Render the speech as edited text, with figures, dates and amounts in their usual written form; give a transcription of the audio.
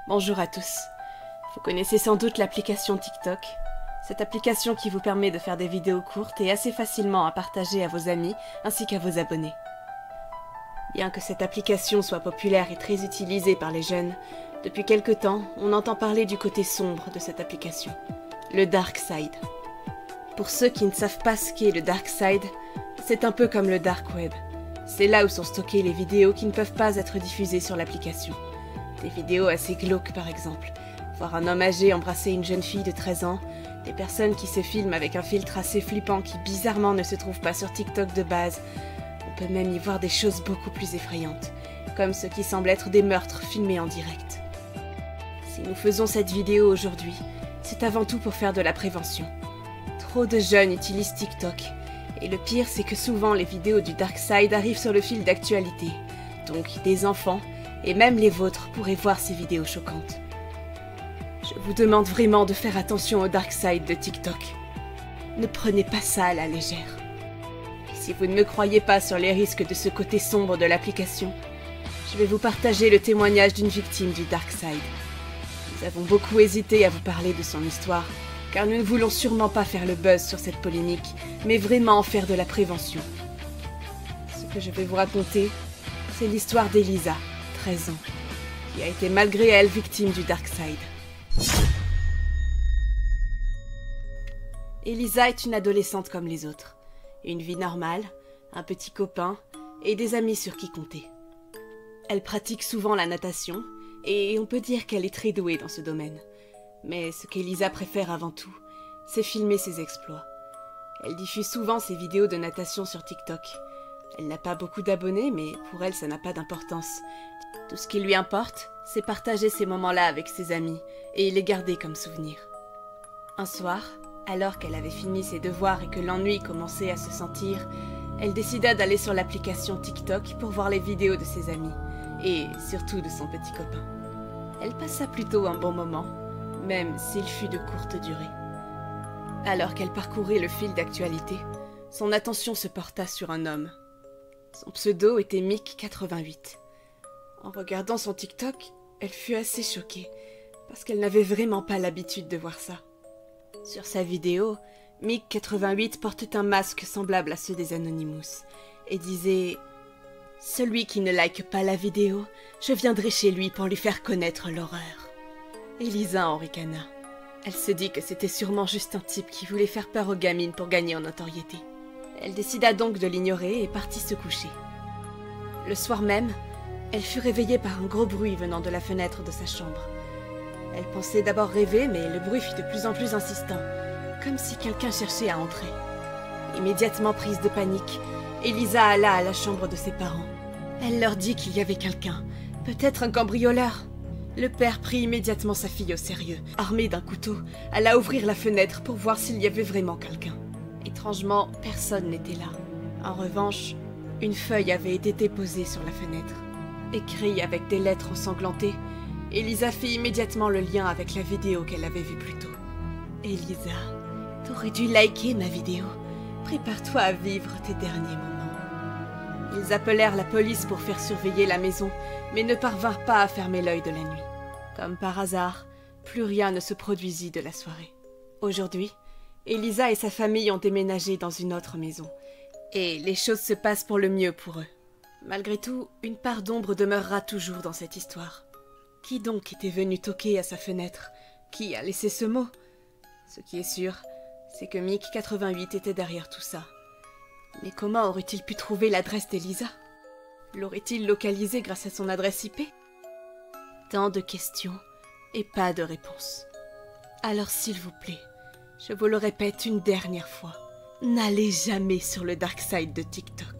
Bonjour à tous. Vous connaissez sans doute l'application TikTok. Cette application qui vous permet de faire des vidéos courtes et assez facilement à partager à vos amis ainsi qu'à vos abonnés. Bien que cette application soit populaire et très utilisée par les jeunes, depuis quelque temps, on entend parler du côté sombre de cette application, le dark side. Pour ceux qui ne savent pas ce qu'est le dark side, c'est un peu comme le dark web. C'est là où sont stockées les vidéos qui ne peuvent pas être diffusées sur l'application. Des vidéos assez glauques par exemple, voir un homme âgé embrasser une jeune fille de 13 ans, des personnes qui se filment avec un filtre assez flippant qui bizarrement ne se trouve pas sur TikTok de base. On peut même y voir des choses beaucoup plus effrayantes, comme ce qui semble être des meurtres filmés en direct. Si nous faisons cette vidéo aujourd'hui, c'est avant tout pour faire de la prévention. Trop de jeunes utilisent TikTok, et le pire c'est que souvent les vidéos du dark side arrivent sur le fil d'actualité, donc des enfants, et même les vôtres pourraient voir ces vidéos choquantes. Je vous demande vraiment de faire attention au dark side de TikTok. Ne prenez pas ça à la légère. Et si vous ne me croyez pas sur les risques de ce côté sombre de l'application, je vais vous partager le témoignage d'une victime du dark side. Nous avons beaucoup hésité à vous parler de son histoire, car nous ne voulons sûrement pas faire le buzz sur cette polémique, mais vraiment en faire de la prévention. Ce que je vais vous raconter, c'est l'histoire d'Elisa, 13 ans, qui a été malgré elle victime du dark side. Elisa est une adolescente comme les autres. Une vie normale, un petit copain et des amis sur qui compter. Elle pratique souvent la natation et on peut dire qu'elle est très douée dans ce domaine. Mais ce qu'Elisa préfère avant tout, c'est filmer ses exploits. Elle diffuse souvent ses vidéos de natation sur TikTok. Elle n'a pas beaucoup d'abonnés, mais pour elle, ça n'a pas d'importance. Tout ce qui lui importe, c'est partager ces moments-là avec ses amis et les garder comme souvenir. Un soir, alors qu'elle avait fini ses devoirs et que l'ennui commençait à se sentir, elle décida d'aller sur l'application TikTok pour voir les vidéos de ses amis, et surtout de son petit copain. Elle passa plutôt un bon moment, même s'il fut de courte durée. Alors qu'elle parcourait le fil d'actualité, son attention se porta sur un homme. Son pseudo était Mick88. En regardant son TikTok, elle fut assez choquée, parce qu'elle n'avait vraiment pas l'habitude de voir ça. Sur sa vidéo, Mick88 portait un masque semblable à ceux des Anonymous, et disait « Celui qui ne like pas la vidéo, je viendrai chez lui pour lui faire connaître l'horreur. » Elisa en ricana. Elle se dit que c'était sûrement juste un type qui voulait faire peur aux gamines pour gagner en notoriété. Elle décida donc de l'ignorer et partit se coucher. Le soir même, elle fut réveillée par un gros bruit venant de la fenêtre de sa chambre. Elle pensait d'abord rêver, mais le bruit fut de plus en plus insistant, comme si quelqu'un cherchait à entrer. Immédiatement prise de panique, Elisa alla à la chambre de ses parents. Elle leur dit qu'il y avait quelqu'un, peut-être un cambrioleur. Le père prit immédiatement sa fille au sérieux. Armée d'un couteau, alla ouvrir la fenêtre pour voir s'il y avait vraiment quelqu'un. Étrangement, personne n'était là. En revanche, une feuille avait été déposée sur la fenêtre. Écrit avec des lettres ensanglantées, Elisa fit immédiatement le lien avec la vidéo qu'elle avait vue plus tôt. « Elisa, t'aurais dû liker ma vidéo. Prépare-toi à vivre tes derniers moments. » Ils appelèrent la police pour faire surveiller la maison, mais ne parvinrent pas à fermer l'œil de la nuit. Comme par hasard, plus rien ne se produisit de la soirée. Aujourd'hui, Elisa et sa famille ont déménagé dans une autre maison, et les choses se passent pour le mieux pour eux. Malgré tout, une part d'ombre demeurera toujours dans cette histoire. Qui donc était venu toquer à sa fenêtre? Qui a laissé ce mot? Ce qui est sûr, c'est que Mick88 était derrière tout ça. Mais comment aurait-il pu trouver l'adresse d'Elisa? L'aurait-il localisée grâce à son adresse IP? Tant de questions et pas de réponse. Alors s'il vous plaît, je vous le répète une dernière fois, n'allez jamais sur le dark side de TikTok.